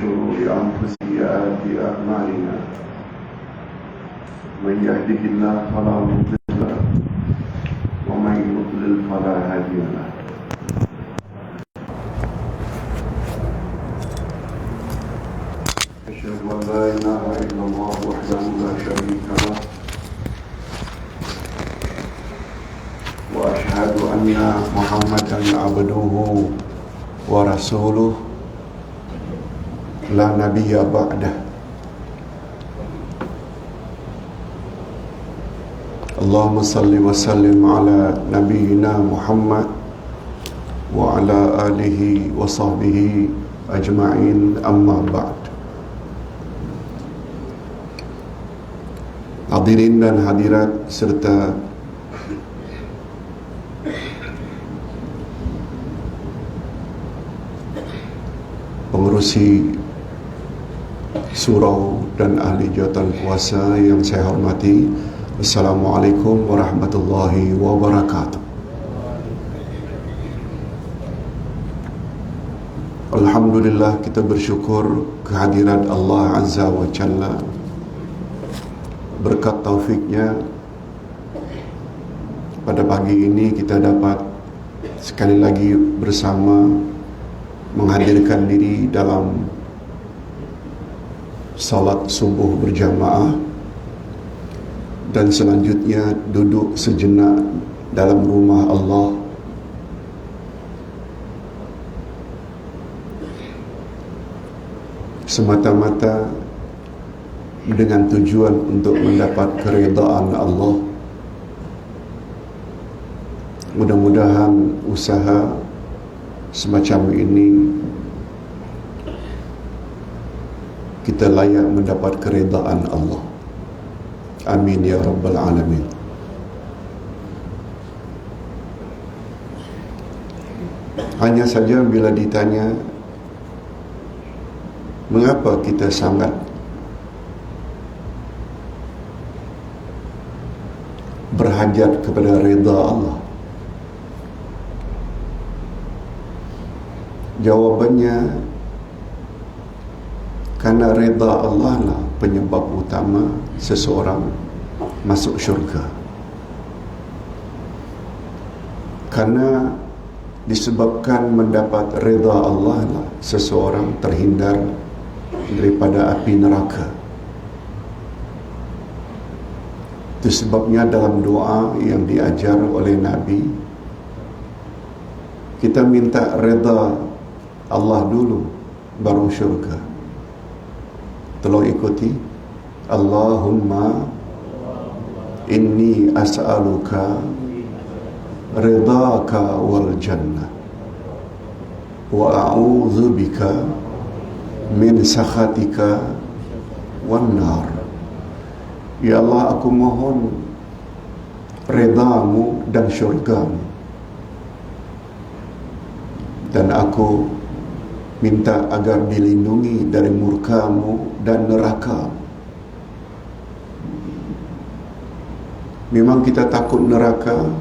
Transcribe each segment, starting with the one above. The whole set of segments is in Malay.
شرور أنفسنا وسيئات أعمالنا من يهده الله فلا مضل له ومن يضلل فلا هادي له. أشهد أن لا إله إلا الله وحده لا شريك له وأشهد أن محمدا عبده ورسوله لا نبي بعده. اللهم صل وسلم على نبينا محمد وعلى آله وصحبه أجمعين أما بعد. Hadirin dan hadirat serta pengerusi surau dan ahli jawatan kuasa yang saya hormati, Assalamualaikum warahmatullahi wabarakatuh. Alhamdulillah, kita bersyukur kehadiran Allah Azza wa Jalla. Berkat taufiknya, pada pagi ini kita dapat sekali lagi bersama menghadirkan diri dalam salat subuh berjamaah dan selanjutnya duduk sejenak dalam rumah Allah semata-mata dengan tujuan untuk mendapat keredaan Allah. Mudah-mudahan usaha semacam ini kita layak mendapat keredaan Allah. Amin ya rabbal alamin. Hanya saja bila ditanya mengapa kita sangat berhajat kepada redha Allah, jawabannya karena redha Allah lah penyebab utama seseorang masuk syurga. Karena disebabkan mendapat redha Allah lah seseorang terhindar daripada api neraka. Itu sebabnya dalam doa yang diajar oleh Nabi, kita minta redha Allah dulu baru syurga. Tolong ikuti. Allahumma inni as'aluka ridhaka wal jannah wa a'udzu bika min sakhatika wan nar. Ya Allah, aku mohon redamu dan syurgamu, dan aku minta agar dilindungi dari murkamu dan neraka. Memang kita takut neraka,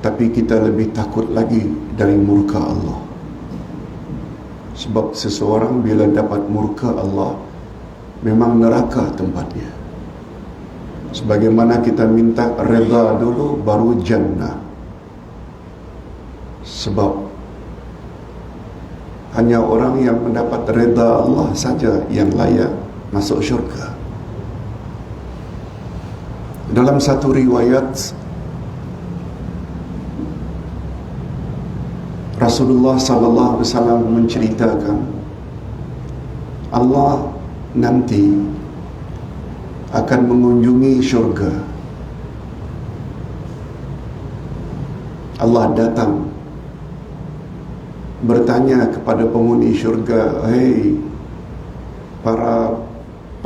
tapi kita lebih takut lagi dari murka Allah. Sebab seseorang bila dapat murka Allah, memang neraka tempatnya. Sebagaimana kita minta redha dulu baru jannah. Sebab hanya orang yang mendapat redha Allah saja yang layak masuk syurga. Dalam satu riwayat, Rasulullah sallallahu alaihi wasallam menceritakan Allah nanti akan mengunjungi syurga. Allah datang bertanya kepada penghuni syurga, "Hei para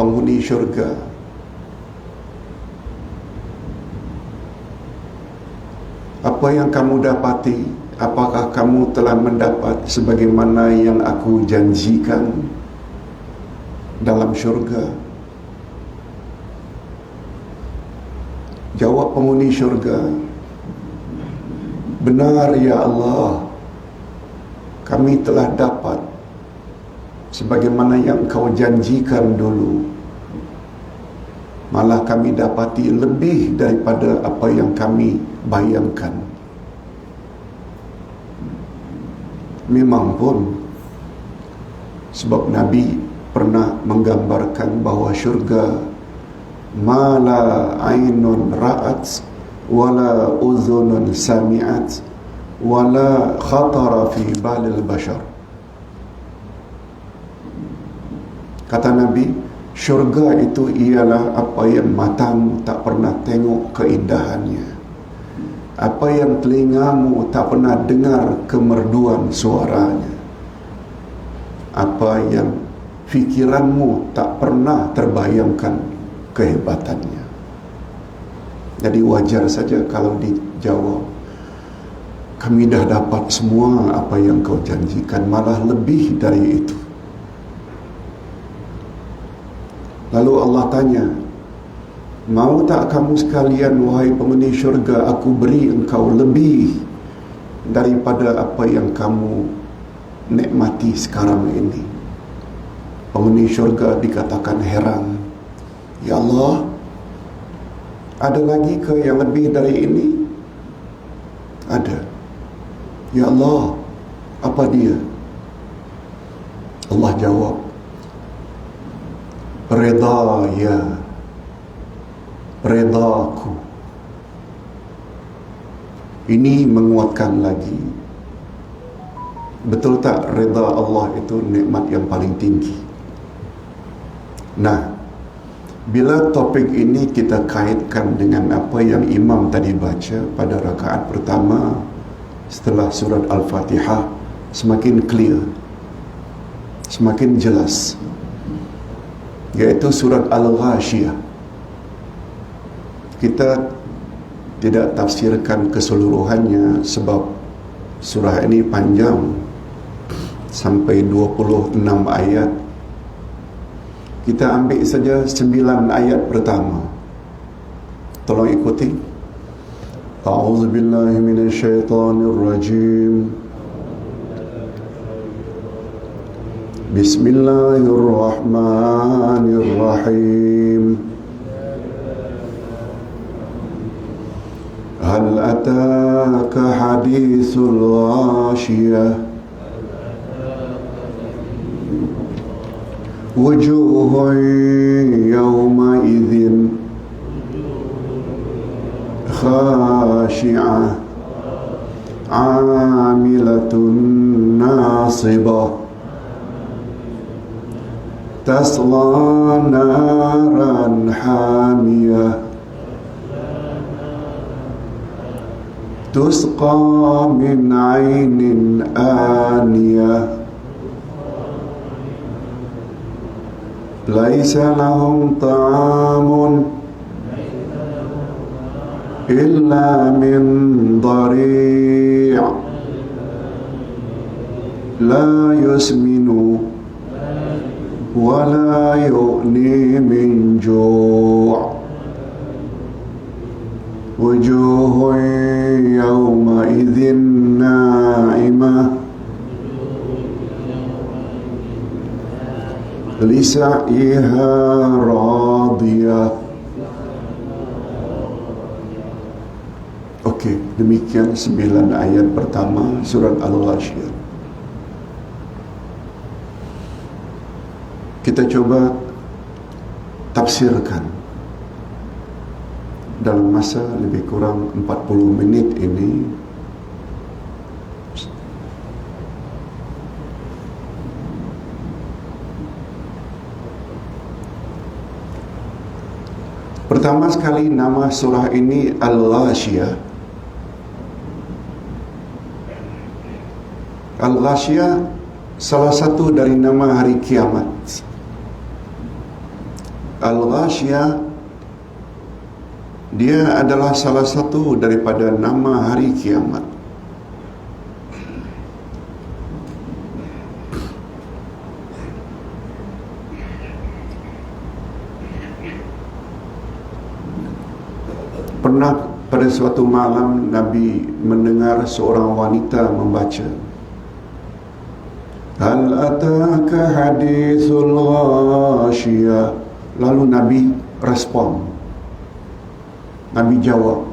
penghuni syurga, apa yang kamu dapati? Apakah kamu telah mendapat sebagaimana yang aku janjikan dalam syurga?" Jawab penghuni syurga, "Benar ya Allah, kami telah dapat sebagaimana yang Engkau janjikan dulu. Malah kami dapati lebih daripada apa yang kami bayangkan. Memang pun, sebab Nabi pernah menggambarkan bahawa syurga ma la ainun ra'at wala uzunun sami'at wala khatara fi balil bashar. Kata Nabi, syurga itu ialah apa yang matamu tak pernah tengok keindahannya, apa yang telingamu tak pernah dengar kemerduan suaranya, apa yang fikiranmu tak pernah terbayangkan kehebatannya. Jadi wajar saja kalau dijawab, kami dah dapat semua apa yang Kau janjikan, malah lebih dari itu. Lalu Allah tanya, mau tak kamu sekalian, wahai penghuni syurga, aku beri engkau lebih daripada apa yang kamu nikmati sekarang ini? Penghuni syurga dikatakan heran, ya Allah, ada lagi ke yang lebih dari ini? Ada. Ya Allah, apa dia? Allah jawab, redaya, redaku. Ini menguatkan lagi, betul tak reda Allah itu nikmat yang paling tinggi? Nah, bila topik ini kita kaitkan dengan apa yang imam tadi baca pada rakaat pertama setelah surat Al-Fatihah, semakin clear, semakin jelas, yaitu surat Al-Ghashiyah. Kita tidak tafsirkan keseluruhannya sebab surah ini panjang sampai 26 ayat. Kita ambil saja 9 ayat pertama. Tolong ikuti. A'udzu billahi minasyaitonir rajim. Bismillahirrahmanirrahim. Hal ataka hadithul ghashiyah. وجوه يومئذ خاشعة عاملة ناصبة تصلى نارا حامية تسقى من عين آنية ليس لهم طعام إلا من ضريع لا يسمن ولا يغني من جوع وجوه يومئذ ناعمة لسعيها راضية. Okey, demikian 9 ayat pertama surat Al-Ghashiyah. Kita coba tafsirkan dalam masa lebih kurang 40 minit ini. Pertama sekali, nama surah ini Al-Ghashiyah. Al-Ghashiyah salah satu dari nama hari kiamat. Al-Ghashiyah dia adalah salah satu daripada nama hari kiamat. Pernah pada suatu malam Nabi mendengar seorang wanita membaca, Hal ataka hadithul ghashiyah. Lalu Nabi respon. Nabi jawab,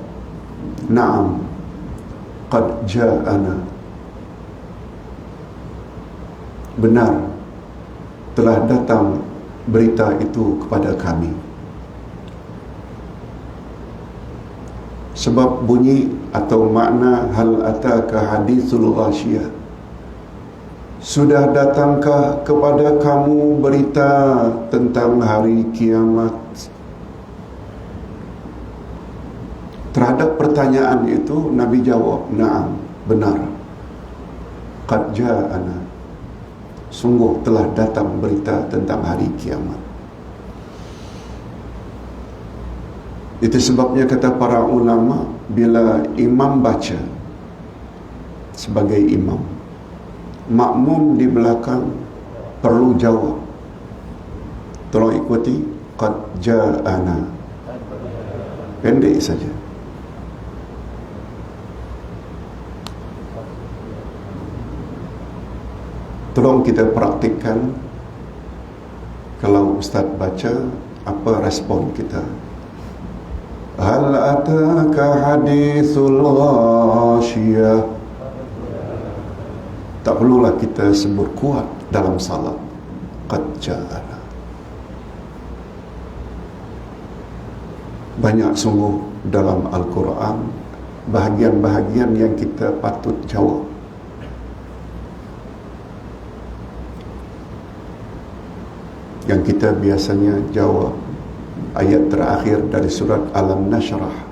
Naam, qad ja'ana. Benar, telah datang berita itu kepada kami. Sebab bunyi atau makna hal ataka hadithul ghashiyah, sudah datangkah kepada kamu berita tentang hari kiamat? Terhadap pertanyaan itu Nabi jawab, Naam, benar, qad ja'ana, sungguh telah datang berita tentang hari kiamat. Itu sebabnya kata para ulama, bila imam baca sebagai imam, makmum di belakang perlu jawab. Tolong ikuti, qad ja'ana, pendek saja. Tolong kita praktikkan. Kalau Ustaz baca, apa respon kita? Hal ataka hadithul ghashiyah. Tak perlulah kita sebut kuat dalam salat, qad ja'ana. Banyak sungguh dalam Al-Quran bahagian-bahagian yang kita patut jawab. Yang kita biasanya jawab ayat terakhir dari surat Al-Nashrah.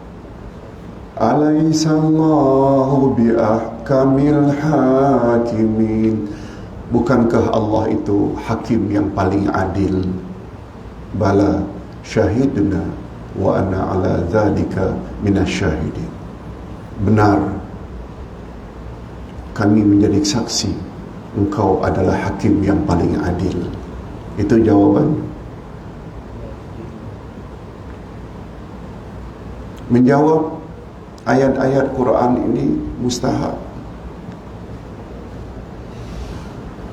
Alaihissallahu biahkamil hakimin. Bukankah Allah itu hakim yang paling adil? Bala syahidna wa ana ala dzalika minasyahidin. Benar, kami menjadi saksi engkau adalah hakim yang paling adil. Itu jawaban. Menjawab ayat-ayat Quran ini mustahab.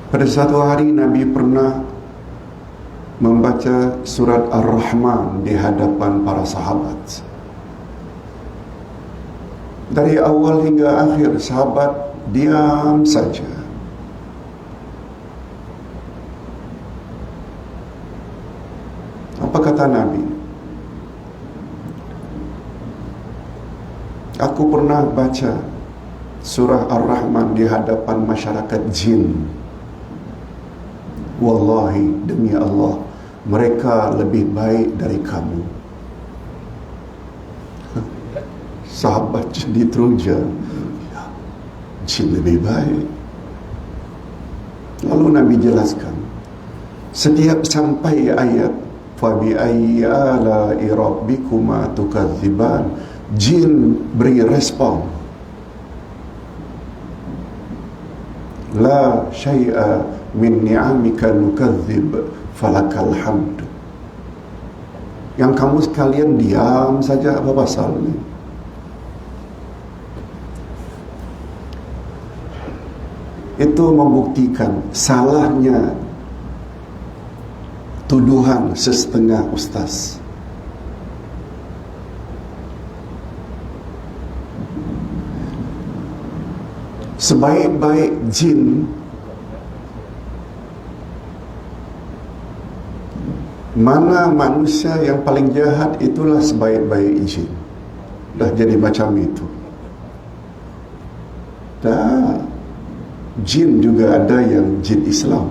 Pada satu hari Nabi pernah membaca surat Ar-Rahman di hadapan para sahabat. Dari awal hingga akhir sahabat diam saja. Apa kata Nabi? Aku pernah baca surah Ar-Rahman di hadapan masyarakat jin. Wallahi, demi Allah, mereka lebih baik dari kamu. Sahabat jadi teruja, jin lebih baik. Lalu Nabi jelaskan, setiap sampai ayat fabi ayyi ala'i rabbikuma tukadziban, jin beri respon, la syai'a min ni'amika nukadzib falakal hamd. Yang kamu sekalian diam saja, apa pasalnya? Itu membuktikan salahnya tuduhan sesetengah ustaz. Sebaik-baik jin, mana manusia yang paling jahat, itulah sebaik-baik jin. Dah jadi macam itu. Dah, jin juga ada yang jin Islam.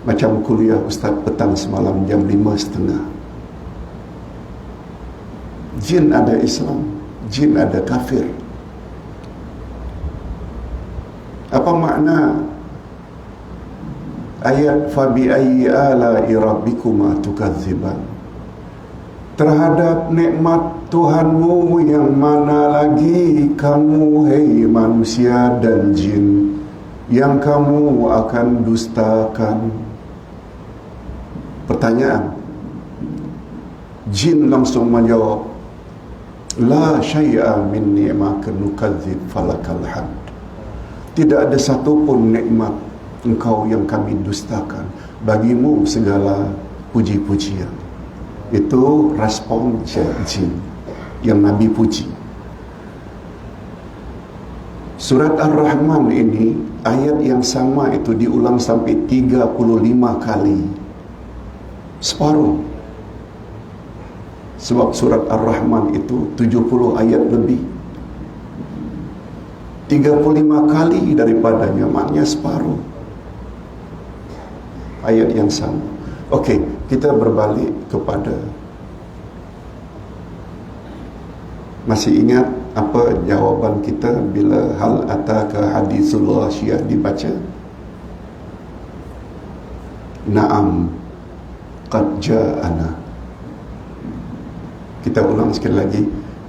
Macam kuliah Ustaz petang semalam jam 5.30. Jin ada Islam, jin ada kafir. Apa makna ayat fabi ayyi ala'i rabbikuma tukadziban? Terhadap nikmat Tuhanmu yang mana lagi kamu, hei manusia dan jin, yang kamu akan dustakan? Pertanyaan. Jin langsung menjawab, la syai'a min ni'maka nukadzib falakal hamd. Tidak ada satu pun nikmat engkau yang kami dustakan, bagimu segala puji-pujian. Itu respon jin yang Nabi puji. Surat Ar-Rahman ini, ayat yang sama itu diulang sampai 35 kali. Separuh. Sebab surat Ar-Rahman itu 70 ayat lebih. 35 kali daripadanya, maknanya separuh. Ayat yang sama. Okey, kita berbalik kepada, masih ingat apa jawaban kita bila hal ataka hadisul ghasyiyah dibaca? Naam, qad ja'ana. Kita ulang sekali lagi.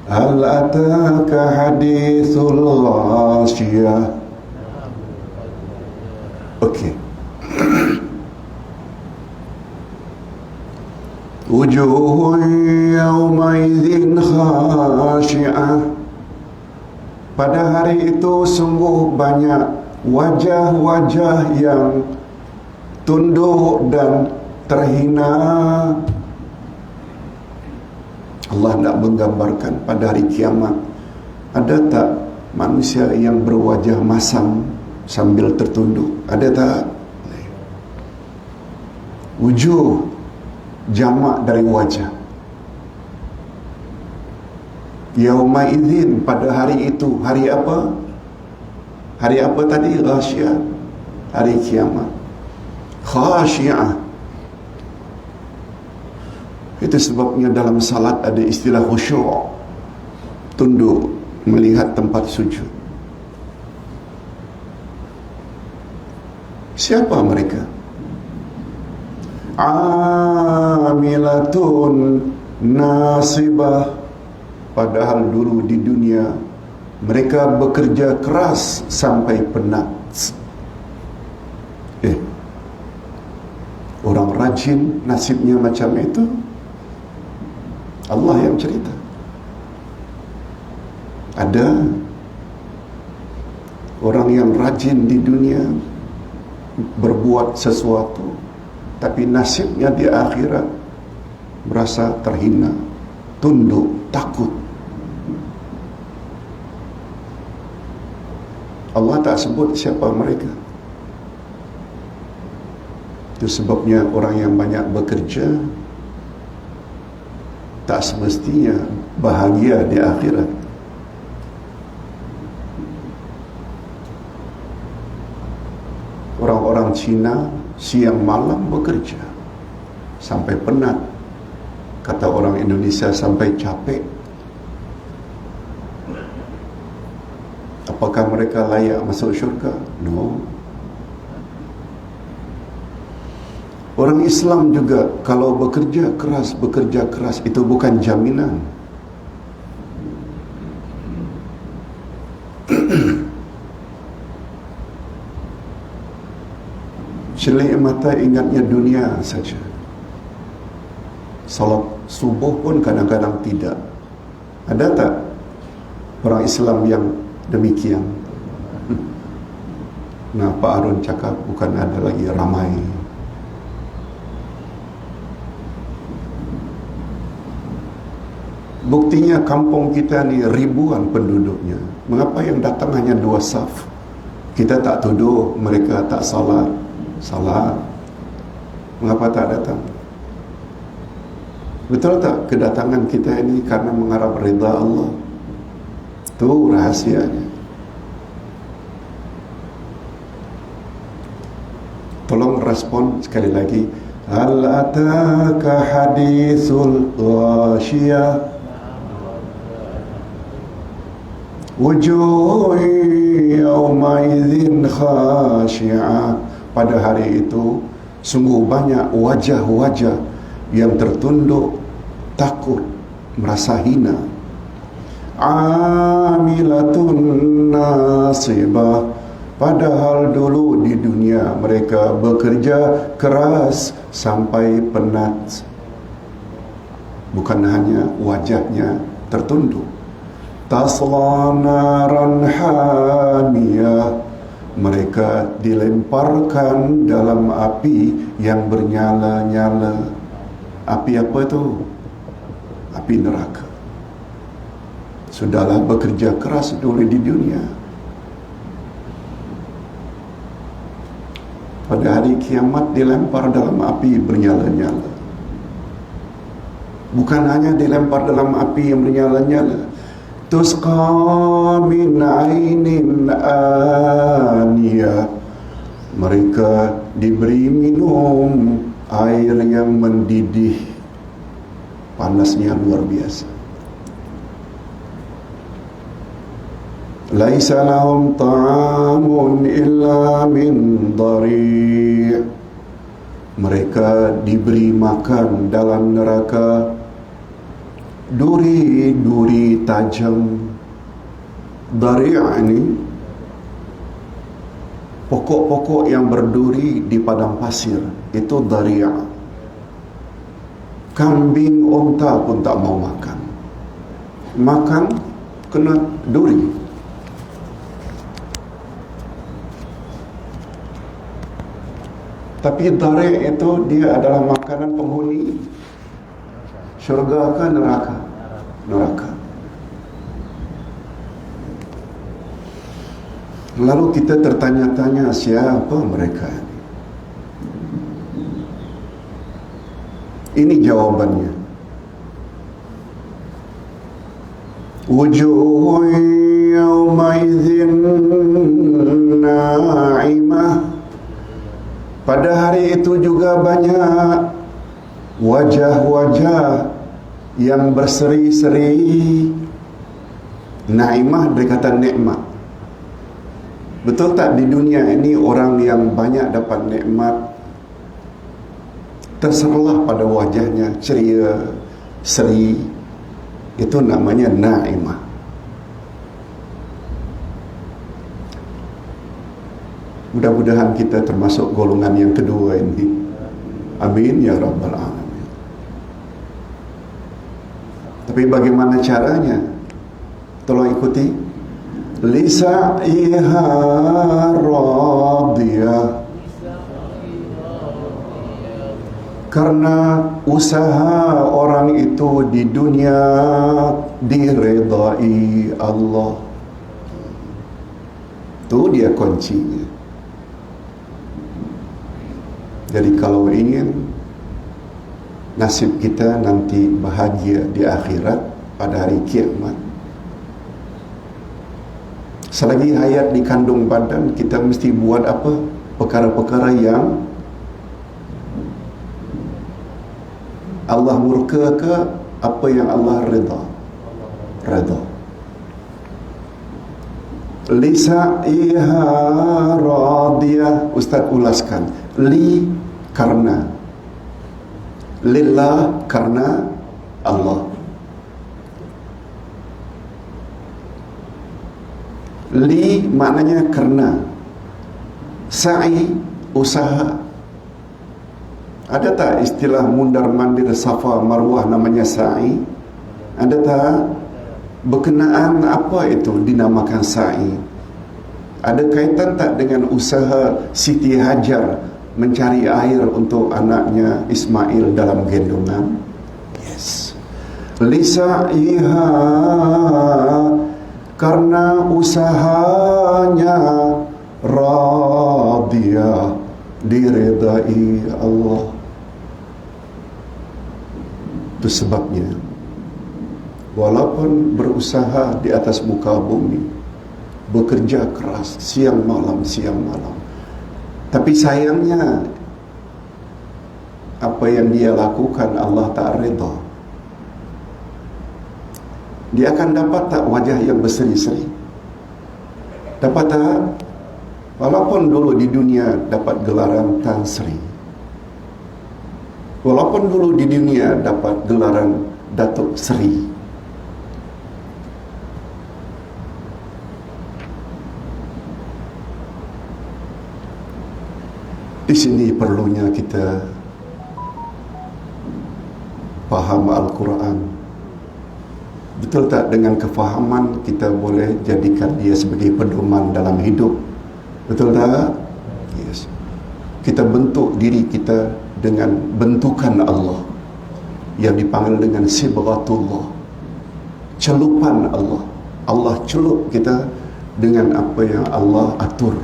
Hal ataka hadisul ghasyiyah. Okey. Wujuhun yawmaidzin khashi'ah. Pada hari itu sungguh banyak wajah-wajah yang tunduk dan terhina. Allah nak menggambarkan pada hari kiamat, ada tak manusia yang berwajah masam sambil tertunduk? Ada tak? Wujuh jamak dari wajah. Yauma'idzin, pada hari itu. Hari apa? Hari apa tadi? Ghasyiyah. Hari kiamat. Khasyi'ah. Itu sebabnya dalam salat ada istilah khusyuk, tunduk melihat tempat sujud. Siapa mereka? Amilatun nasibah. Padahal dulu di dunia mereka bekerja keras sampai penat. Orang rajin nasibnya macam itu? Allah yang cerita. Ada orang yang rajin di dunia berbuat sesuatu, tapi nasibnya di akhirat merasa terhina, tunduk, takut. Allah tak sebut siapa mereka. Itu sebabnya orang yang banyak bekerja tak semestinya bahagia di akhirat. Orang-orang Cina siang malam bekerja sampai penat. Kata orang Indonesia sampai capek. Apakah mereka layak masuk syurga? No. Orang Islam juga kalau bekerja keras itu bukan jaminan. Celik mata ingatnya dunia saja. Salat subuh pun kadang-kadang tidak. Ada tak orang Islam yang demikian? Nah, Pak Arun cakap bukan ada lagi, ramai. Buktinya kampung kita ni ribuan penduduknya. Mengapa yang datang hanya 2 saf? Kita tak tuduh mereka tak salat. Salat. Mengapa tak datang? Betul tak kedatangan kita ini karena mengharap redha Allah? Itu rahasianya. Tolong respon sekali lagi. Hal ataka hadisul ghasyiyah. Wujuh yawmaidzin khasyi'ah. Pada hari itu sungguh banyak wajah-wajah yang tertunduk, takut, merasa hina. Amilatun nasibah. Padahal dulu di dunia mereka bekerja keras sampai penat. Bukan hanya wajahnya tertunduk. Tasla naran hamiyah. Mereka dilemparkan dalam api yang bernyala-nyala. Api apa itu? Api neraka. Sudahlah bekerja keras dulu di dunia. Pada hari kiamat dilempar dalam api bernyala-nyala. Bukan hanya dilempar dalam api yang bernyala-nyala. Tusqa min ainin aniyah. Mereka diberi minum air yang mendidih. Panasnya luar biasa. Laisa lahum ta'amun illa min dhari'. Mereka diberi makan dalam neraka duri-duri tajam. Dhari' ini pokok-pokok yang berduri di padang pasir. Itu dhari'. Kambing, unta pun tak mau makan. Makan kena duri. Tapi dhari' itu dia adalah makanan penghuni syurga ke neraka? Neraka. Lalu kita tertanya-tanya, siapa mereka? Ini jawabannya. Wujuhun yawmaidzin na'imah. Pada hari itu juga banyak wajah-wajah yang berseri-seri. Naimah berkata nikmat. Betul tak di dunia ini orang yang banyak dapat nikmat terserlah pada wajahnya ceria, seri. Itu namanya naimah. Mudah-mudahan kita termasuk golongan yang kedua ini. Amin ya rabbal alamin. Tapi bagaimana caranya? Tolong ikuti. Lisa'iha radiyah. Karena usaha orang itu di dunia diredai Allah. Itu dia kuncinya. Jadi kalau ingin nasib kita nanti bahagia di akhirat pada hari kiamat, selagi hayat di kandung badan, kita mesti buat apa? Perkara-perkara yang Allah murka ke apa yang Allah redha. Redha. Lisa'iha radiyah. Ustaz ulaskan. Li karena, lillah karena Allah. Li maknanya karena, sa'i usaha. Ada tak istilah mundar mandir Safa Marwah namanya sa'i? Ada tak? Berkenaan apa itu dinamakan sa'i? Ada kaitan tak dengan usaha Siti Hajar mencari air untuk anaknya Ismail dalam gendongan? Yes. Lisa'iha karena usahanya radiyah diredai Allah. Itu sebabnya walaupun berusaha di atas muka bumi, bekerja keras siang malam, tapi sayangnya apa yang dia lakukan Allah tak redha. Dia akan dapat tak wajah yang berseri-seri? Dapat tak? Walaupun dulu di dunia dapat gelaran Tan Sri, walaupun dulu di dunia dapat gelaran Datuk Sri, di sini perlunya kita faham Al-Quran. Betul tak dengan kefahaman kita boleh jadikan dia sebagai pedoman dalam hidup? Betul tak? Yes. Kita bentuk diri kita dengan bentukan Allah yang dipanggil dengan sibghatullah, celupan Allah. Allah celup kita dengan apa yang Allah atur.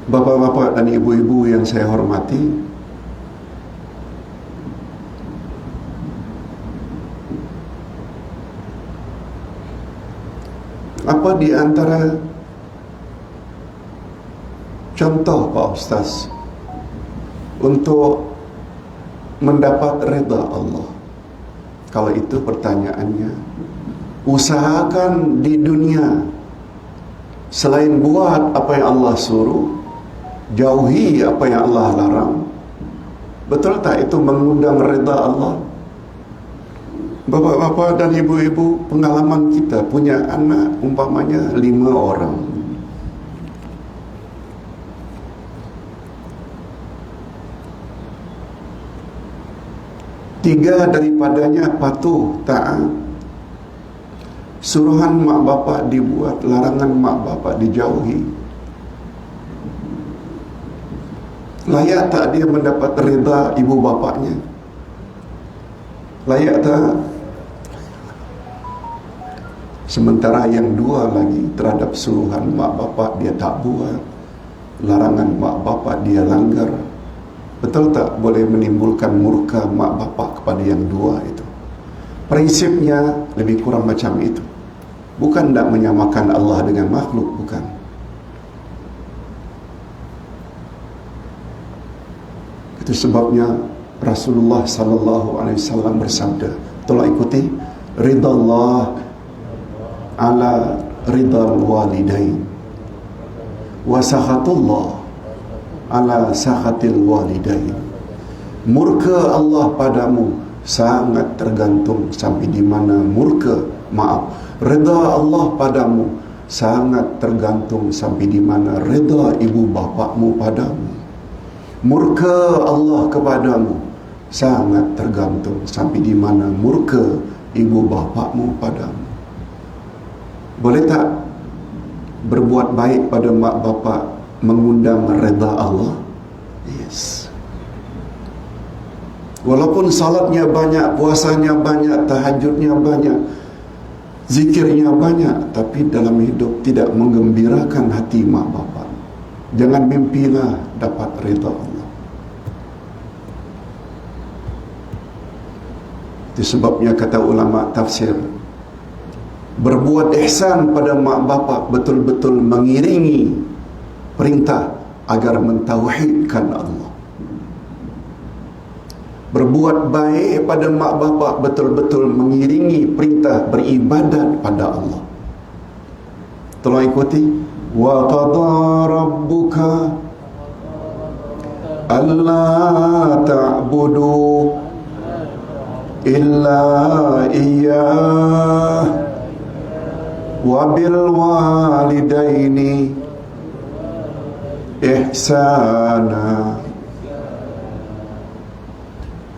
Bapa-bapa dan ibu-ibu yang saya hormati, apa di antara contoh Pak Ustaz untuk mendapat redha Allah? Kalau itu pertanyaannya, usahakan di dunia selain buat apa yang Allah suruh, jauhi apa yang Allah larang. Betul tak itu mengundang redha Allah? Bapak-bapak dan ibu-ibu, pengalaman kita punya anak umpamanya 5 orang. Tiga daripadanya patuh, taat. Suruhan mak bapak dibuat, larangan mak bapak dijauhi. Layak tak dia mendapat redha ibu bapaknya? Layak tak? Sementara yang 2 lagi terhadap suruhan mak bapak dia tak buat, larangan mak bapak dia langgar. Betul tak boleh menimbulkan murka mak bapak kepada yang 2 itu? Prinsipnya lebih kurang macam itu. Bukan tak menyamakan Allah dengan makhluk, bukan. Itu sebabnya Rasulullah sallallahu alaihi wasallam bersabda, tolong ikuti, ridallah ala ridal walidain wa sakhatullah ala sakhatil walidain. Murka Allah padamu sangat tergantung sampai di mana redha Allah padamu sangat tergantung sampai di mana redha ibu bapakmu padamu. Murka Allah kepadamu sangat tergantung sampai di mana murka ibu bapakmu padamu. Boleh tak berbuat baik pada mak bapak mengundang redha Allah? Yes. Walaupun salatnya banyak, puasanya banyak, tahajudnya banyak, zikirnya banyak, tapi dalam hidup tidak menggembirakan hati mak bapak, jangan mimpilah dapat redha Allah. Itu sebabnya kata ulama tafsir, berbuat ihsan pada mak bapak betul-betul mengiringi perintah agar mentauhidkan Allah. Berbuat baik pada mak bapak betul-betul mengiringi perintah beribadat pada Allah. Tolong ikuti, wa qada rabbuka alla ta'budu illa iyyah wa bil walidaini ihsana.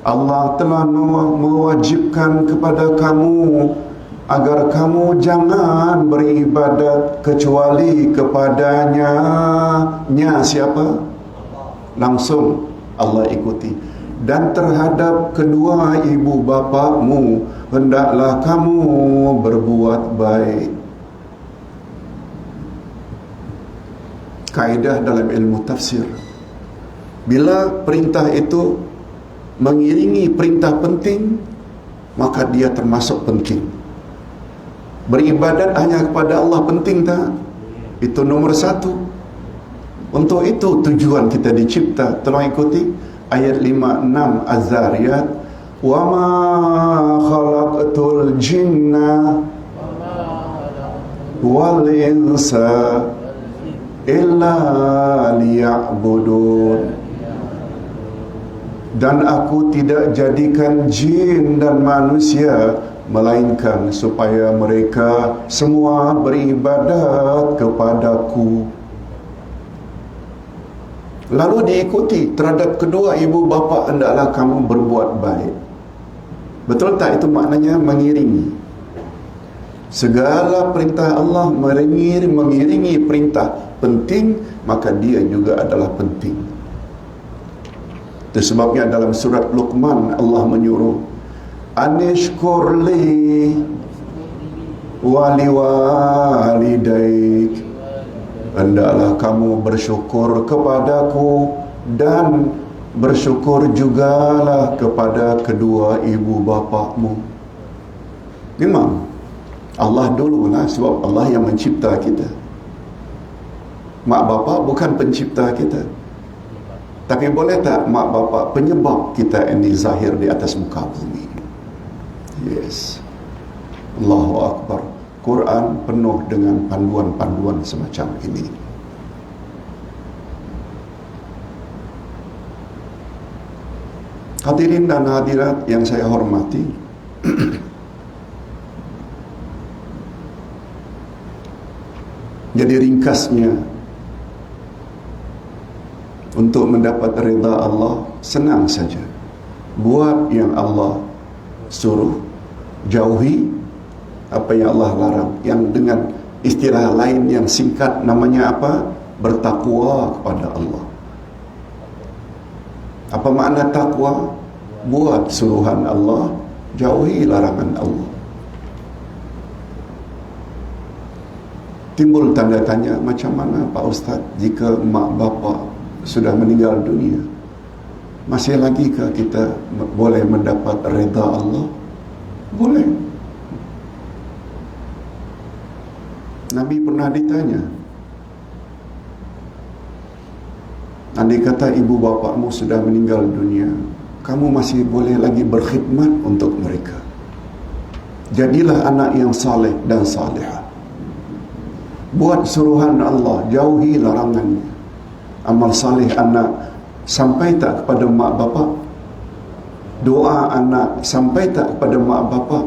Allah telah mewajibkan kepada kamu agar kamu jangan beribadat kecuali kepadanya. Siapa? Langsung Allah ikuti. Dan terhadap kedua ibu bapakmu hendaklah kamu berbuat baik. Kaedah dalam ilmu tafsir, bila perintah itu mengiringi perintah penting, maka dia termasuk penting. Beribadat hanya kepada Allah penting tak? Itu nomor 1. Untuk itu tujuan kita dicipta. Tolong ikuti ayat 56 Az-Zariyat, wa ma khalaqtul jinna wal insa illa liya'budun. Dan aku tidak jadikan jin dan manusia melainkan supaya mereka semua beribadat kepadaku. Lalu diikuti, terhadap kedua ibu bapa hendaklah kamu berbuat baik. Betul tak itu maknanya mengiringi? Segala perintah Allah mengiringi perintah penting, maka dia juga adalah penting. Itu sebabnya dalam surat Luqman Allah menyuruh, anishkurli waliwalidaik, hendaklah kamu bersyukur kepadaku dan bersyukur jugalah kepada kedua ibu bapakmu. Memang Allah dululah, sebab Allah yang mencipta kita. Mak bapak bukan pencipta kita. Tapi boleh tak mak bapak penyebab kita ini zahir di atas muka bumi? Yes. Allahu Akbar. Quran penuh dengan panduan-panduan semacam ini. Hadirin dan hadirat yang saya hormati, jadi ringkasnya, untuk mendapat redha Allah senang saja. Buat yang Allah suruh, jauhi apa yang Allah larang. Yang dengan istilah lain yang singkat namanya apa? Bertakwa kepada Allah. Apa makna takwa? Buat suruhan Allah, jauhi larangan Allah. Timbul tanda tanya, macam mana Pak Ustaz jika mak bapak sudah meninggal dunia? Masih lagi ke kita boleh mendapat redha Allah? Boleh. Nabi pernah ditanya, andai kata ibu bapakmu sudah meninggal dunia, kamu masih boleh lagi berkhidmat untuk mereka. Jadilah anak yang saleh dan salihah. Buat suruhan Allah, jauhi larangannya. Amal salih anak sampai tak kepada mak bapak? Doa anak sampai tak kepada mak bapak?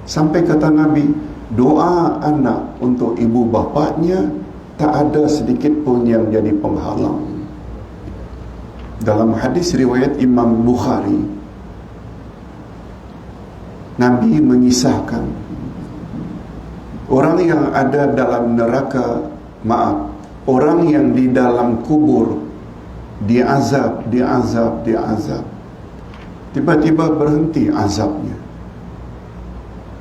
Sampai kata Nabi, doa anak untuk ibu bapaknya tak ada sedikit pun yang jadi penghalang. Dalam hadis riwayat Imam Bukhari, Nabi mengisahkan orang yang ada dalam neraka, orang yang di dalam kubur diazab. Tiba-tiba berhenti azabnya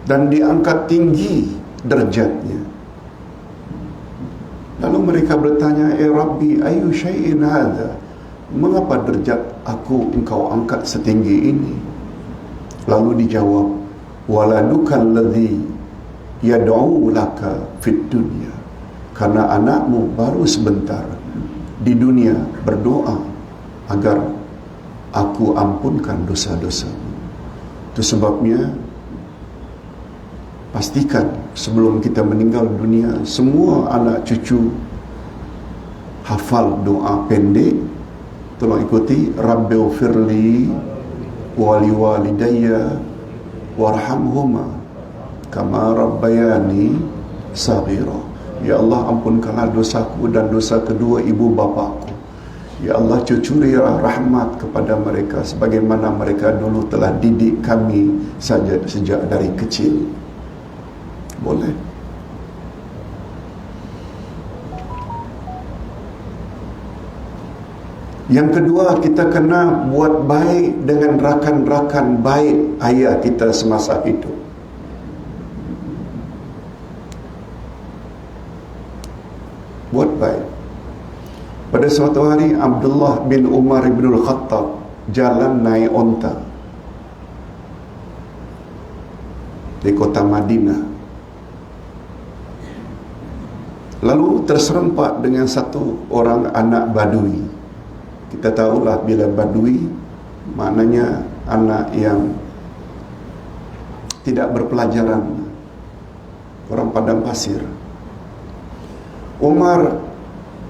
dan diangkat tinggi derajatnya. Lalu mereka bertanya, Rabbi, ayu syai'in hadha? Mengapa derajat aku engkau angkat setinggi ini? Lalu dijawab, waladuka alladhi yad'u laka fid dunya. Karena anakmu baru sebentar di dunia berdoa agar aku ampunkan dosa-dosamu. Itu sebabnya pastikan sebelum kita meninggal dunia, semua anak cucu hafal doa pendek. Tolong ikuti, Rabbighfirli wali walidayya warhamhuma kama rabbayani saghira. Ya Allah, ampunkanlah dosaku dan dosa kedua ibu bapakku. Ya Allah, cucurilah rahmat kepada mereka sebagaimana mereka dulu telah didik kami sejak dari kecil. Boleh. Yang kedua, kita kena buat baik dengan rakan-rakan baik ayah kita semasa hidup. Buat baik. Pada suatu hari, Abdullah bin Umar bin Al-Khattab jalan naik onta di kota Madinah. Lalu terserempak dengan satu orang anak badui. Kita tahulah bila badui maknanya anak yang tidak berpelajaran, orang padang pasir.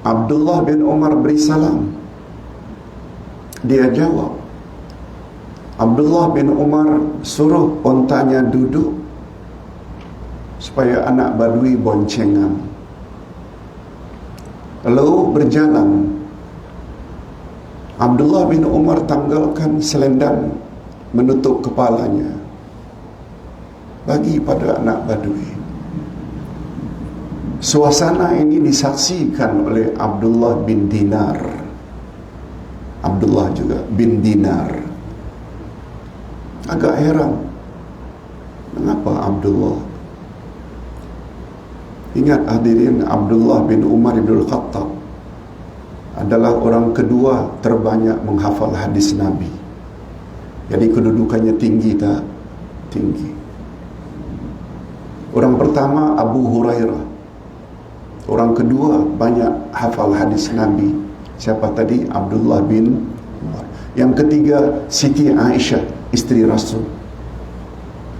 Abdullah bin Umar beri salam. Dia jawab. Abdullah bin Umar suruh ontanya duduk supaya anak badui boncengan. Lalu berjalan. Abdullah bin Umar tanggalkan selendang menutup kepalanya, bagi pada anak badui. Suasana ini disaksikan oleh Abdullah bin Dinar. Abdullah juga bin Dinar. Agak heran, mengapa Abdullah? Ingat hadirin, Abdullah bin Umar bin Al-Khattab adalah orang kedua terbanyak menghafal hadis Nabi. Jadi kedudukannya tinggi tak? Tinggi. Orang pertama Abu Hurairah. Orang kedua banyak hafal hadis Nabi. Siapa tadi? Abdullah bin Umar. Yang ketiga Siti Aisyah, isteri Rasul.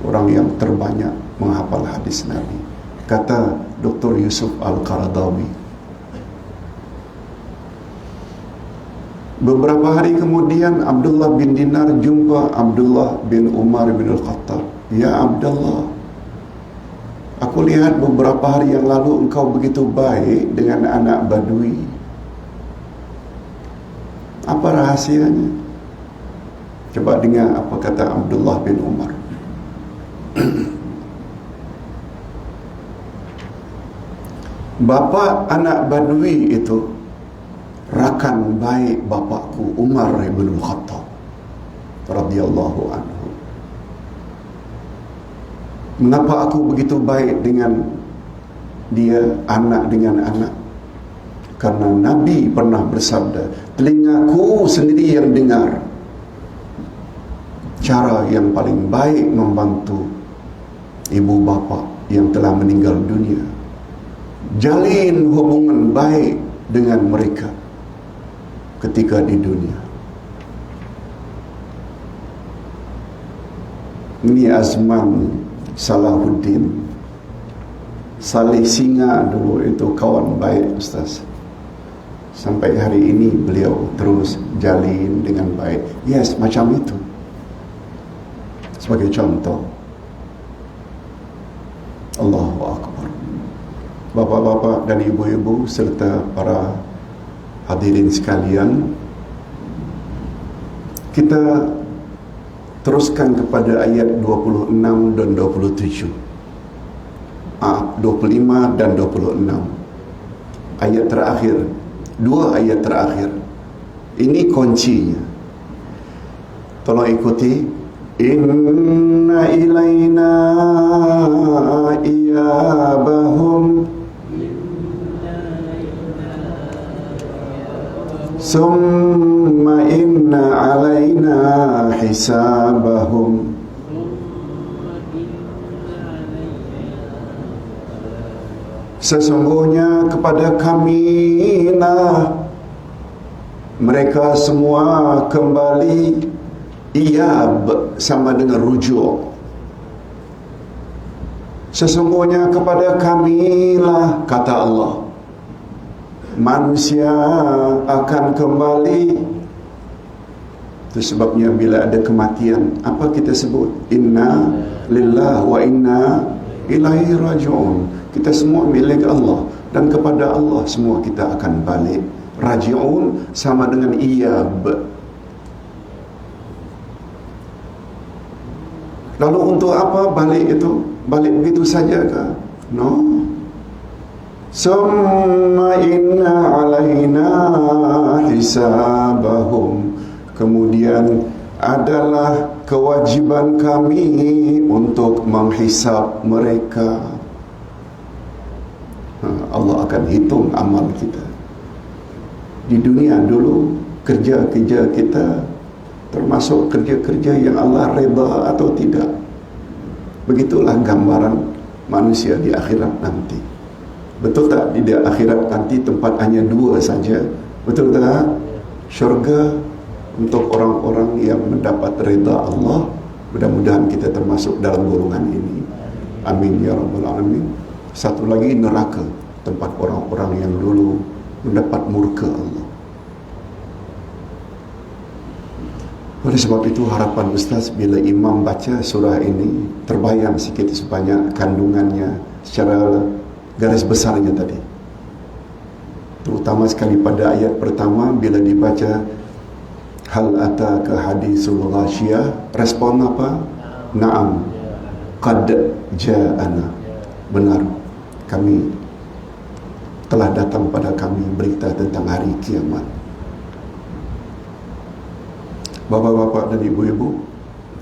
Orang yang terbanyak menghafal hadis Nabi. Kata Dr. Yusuf Al-Qaradawi. Beberapa hari kemudian Abdullah bin Dinar jumpa Abdullah bin Umar bin Al-Khattab. Ya Abdullah, aku lihat beberapa hari yang lalu engkau begitu baik dengan anak Badui. Apa rahasianya? Coba dengar apa kata Abdullah bin Umar. Bapa anak Badui itu rakan baik bapakku Umar bin Khattab radhiyallahu anhu. Mengapa aku begitu baik dengan dia, anak dengan anak? Karena Nabi pernah bersabda, telingaku sendiri yang dengar cara yang paling baik membantu ibu bapa yang telah meninggal dunia. Jalin hubungan baik dengan mereka ketika di dunia. Ini Azman Salahuddin Salih Singa dulu itu kawan baik Ustaz. Sampai hari ini beliau terus jalin dengan baik. Yes, macam itu. Sebagai contoh. Allahu Akbar. Bapak-bapak dan ibu-ibu serta para hadirin sekalian, kita teruskan kepada ayat 26 dan 27. 25 dan 26. Ayat terakhir, dua ayat terakhir. Ini kuncinya. Tolong ikuti. Inna ilaina iyabahum summa inna alaina hisabahum. Sesungguhnya kepada kamilah mereka semua kembali. Iyab sama dengan rujuk. Sesungguhnya kepada kamilah, kata Allah, manusia akan kembali. Itu sebabnya bila ada kematian, apa kita sebut? Inna lillahi wa inna ilaihi raji'un. Kita semua milik Allah dan kepada Allah semua kita akan balik. Raji'un sama dengan iyab. Lalu untuk apa balik itu? Balik begitu saja ke? No. Summa inna alaina hisabahum. Kemudian adalah kewajiban kami untuk menghisap mereka. Allah akan hitung amal kita. Di dunia dulu, kerja-kerja kita termasuk kerja-kerja yang Allah redha atau tidak. Begitulah gambaran manusia di akhirat nanti. Betul tak? Di akhirat nanti tempat hanya dua saja. Betul tak? Syurga untuk orang-orang yang mendapat redha Allah. Mudah-mudahan kita termasuk dalam golongan ini. Amin ya rabbal alamin. Satu lagi neraka, tempat orang-orang yang dulu mendapat murka Allah. Oleh sebab itu harapan Ustaz bila imam baca surah ini terbayang sikit sebanyak kandungannya secara garis besarnya tadi. Terutama sekali pada ayat pertama bila dibaca hal ataka hadisul ghasyiyah, respon apa? Naam qad ja'ana. Benar, kami telah datang pada kami berita tentang hari kiamat. Bapa-bapa dan ibu-ibu,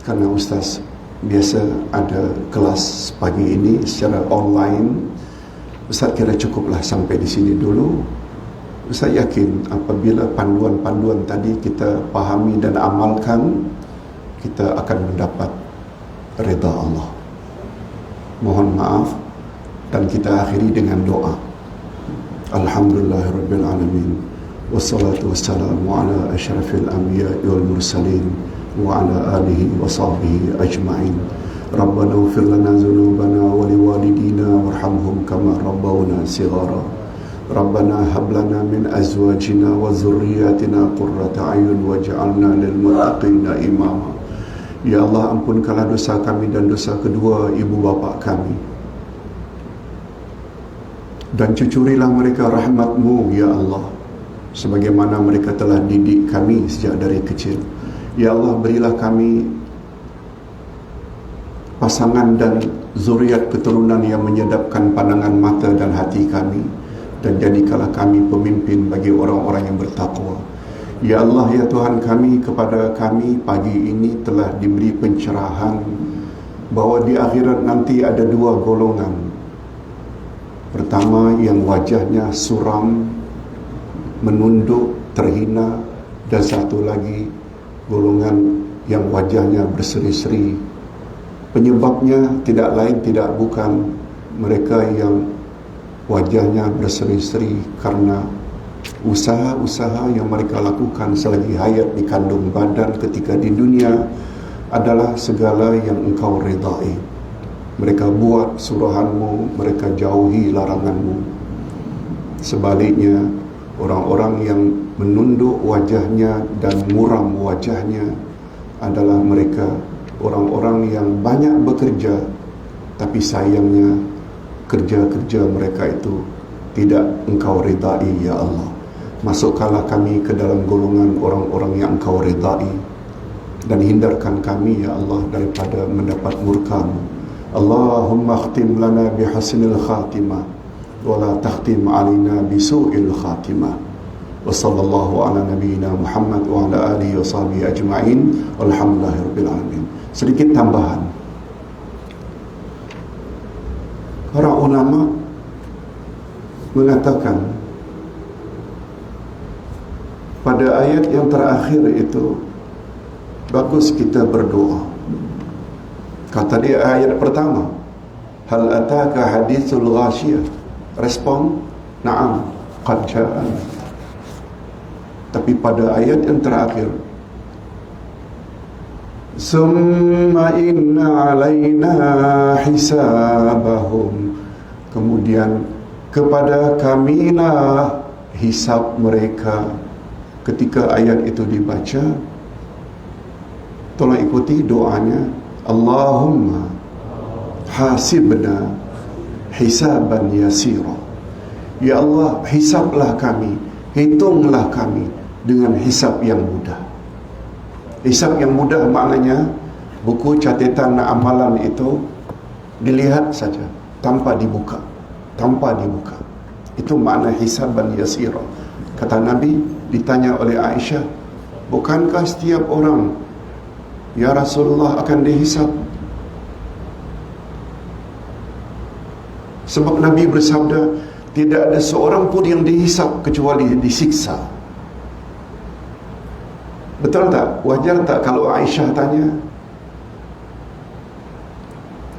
karena Ustaz biasa ada kelas pagi ini secara online, Ustaz kira cukuplah sampai di sini dulu. Ustaz yakin apabila panduan-panduan tadi kita pahami dan amalkan, kita akan mendapat redha Allah. Mohon maaf, dan kita akhiri dengan doa. Alhamdulillahirabbil alamin. Wassalatu wassalamu ala asyrafil anbiya'i wal mursalin wa ala alihi wa sahbihi ajma'in. Rabbana ighfir lana dhunubana wa liwalidina warhamhum kama rabbawna shighara. Rabbana hab lana min azwajina wa dhurriyyatina qurrata a'yun waj'alna lil muttaqina imama. Ya Allah, ampunkanlah dosa kami dan dosa kedua ibu bapa kami, dan cucurilah mereka rahmat-Mu ya Allah, sebagaimana mereka telah didik kami sejak dari kecil. Ya Allah, berilah kami pasangan dan zuriat keturunan yang menyedapkan pandangan mata dan hati kami, dan jadikanlah kami pemimpin bagi orang-orang yang bertakwa. Ya Allah, ya Tuhan kami, kepada kami pagi ini telah diberi pencerahan bahawa di akhirat nanti ada dua golongan. Pertama, yang wajahnya suram, menunduk, terhina, dan satu lagi golongan yang wajahnya berseri-seri. Penyebabnya tidak lain tidak bukan mereka yang wajahnya berseri-seri karena usaha-usaha yang mereka lakukan selagi hayat di kandung badan ketika di dunia adalah segala yang Engkau redai. Mereka buat suruhan-Mu, mereka jauhi larangan-Mu. Sebaliknya, orang-orang yang menunduk wajahnya dan muram wajahnya adalah mereka orang-orang yang banyak bekerja, tapi sayangnya kerja-kerja mereka itu tidak Engkau redai ya Allah. Masukkanlah kami ke dalam golongan orang-orang yang Engkau redai, dan hindarkan kami ya Allah daripada mendapat murka-Mu. Allahumma khtim lana bihasnil khatimah wa la takhtim alina bisu'il khatimah. Wa sallallahu ala nabiyyina Muhammad wa ala alihi wa sahbihi ajma'in. Alhamdulillahirabbil alamin. Sedikit tambahan. Para ulama mengatakan pada ayat yang terakhir itu bagus kita berdoa. Kata dia ayat pertama, hal ataka hadithul ghashiyah. Respon, na'am, qad ja'an. Tapi pada ayat yang terakhir, summa inna alaina hisabahum. Kemudian kepada kamilah hisab mereka. Ketika ayat itu dibaca, tolong ikuti doanya. Allahumma hasibna hisaban yasira. Ya Allah, hisablah kami, hitunglah kami dengan hisab yang mudah. Hisab yang mudah maknanya buku catatan amalan itu dilihat saja tanpa dibuka, itu makna hisaban yasira. Kata Nabi, ditanya oleh Aisyah, bukankah setiap orang ya Rasulullah akan dihisab? Sebab Nabi bersabda, tidak ada seorang pun yang dihisab kecuali disiksa. Betul tak? Wajar tak kalau Aisyah tanya,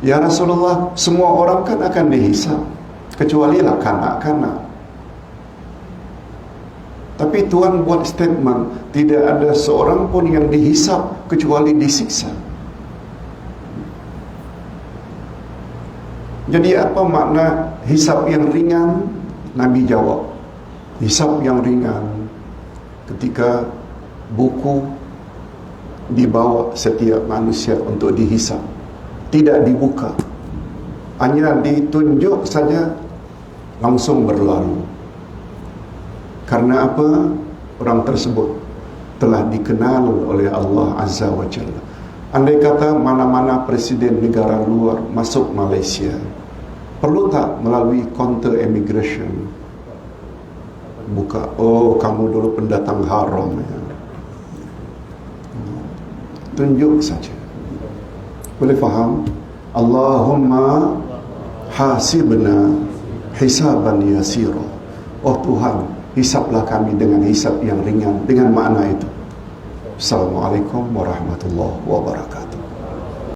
ya Rasulullah, semua orang kan akan dihisab, kecualilah kanak-kanak. Tapi Tuhan buat statement, tidak ada seorang pun yang dihisab kecuali disiksa. Jadi apa makna hisab yang ringan? Nabi jawab, hisab yang ringan ketika buku dibawa setiap manusia untuk dihisab, tidak dibuka, hanya ditunjuk saja, langsung berlalu. Karena apa? Orang tersebut telah dikenal oleh Allah Azza wa Jalla. Andai kata mana-mana presiden negara luar masuk Malaysia, perlu tak melalui counter immigration? buka, oh kamu dulu pendatang haram ya. Tunjuk saja. Boleh faham? Allahumma hasibna hisaban yasira. Oh Tuhan, hisablah kami dengan hisab yang ringan. Dengan makna itu. Assalamualaikum warahmatullahi wabarakatuh.